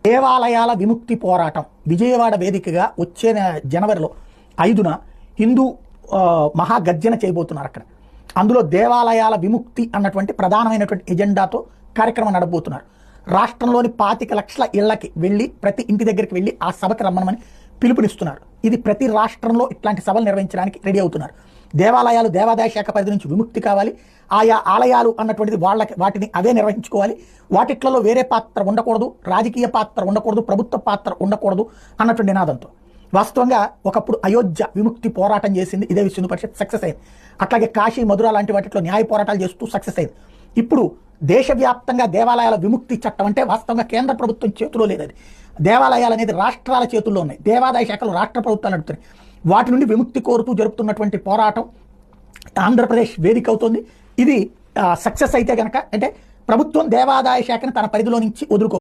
దేవాలయాల విముక్తి పోరాటం విజయవాడ వేదికగా వచ్చే జనవరిలో 5న హిందూ మహాగర్జన చేయబోతున్నారు. అక్కడ అందులో దేవాలయాల విముక్తి అన్నటువంటి ప్రధానమైనటువంటి ఎజెండాతో కార్యక్రమం నడబోతున్నారు. రాష్ట్రంలోని 25 లక్షల ఇళ్లకి వెళ్ళి ప్రతి ఇంటి దగ్గరికి వెళ్ళి ఆ సభకి రమ్మనమని పిలుపునిస్తున్నారు. ఇది ప్రతి రాష్ట్రంలో ఇట్లాంటి సభలు నిర్వహించడానికి రెడీ అవుతున్నారు. దేవాలయాలు దేవాదాయ శాఖ పరిధి నుంచి విముక్తి కావాలి, ఆయా ఆలయాలు అన్నటువంటిది వాటిని అవే నిర్వహించుకోవాలి, వాటిట్లలో వేరే పాత్ర ఉండకూడదు, రాజకీయ పాత్ర ఉండకూడదు, ప్రభుత్వ పాత్ర ఉండకూడదు అన్నటువంటి నినాదంతో వాస్తవంగా ఒకప్పుడు అయోధ్య విముక్తి పోరాటం చేసింది ఇదే విశ్వ హిందూ పరిషత్, సక్సెస్ అయింది. అట్లాగే కాశీ మధుర లాంటి వాటిలో న్యాయ పోరాటాలు చేస్తూ సక్సెస్ అయింది. ఇప్పుడు దేశవ్యాప్తంగా దేవాలయాల విముక్తి చట్టం అంటే వాస్తవంగా కేంద్ర ప్రభుత్వం చేతిలో లేదు. అది దేవాలయాలు అనేది రాష్ట్రాల చేతుల్లో ఉన్నాయి. దేవాదాయ శాఖలు రాష్ట్ర ప్రభుత్వాలు నడుపుతున్నాయి. వాటి నుండి విముక్తి కోరుతూ జరుపుతున్నటువంటి పోరాటం ఆంధ్రప్రదేశ్ వేదిక అవుతుంది. ఇది సక్సెస్ అయితే కనుక అంటే ప్రభుత్వం దేవాదాయ శాఖను తన పరిధిలో నుంచి వదులుకో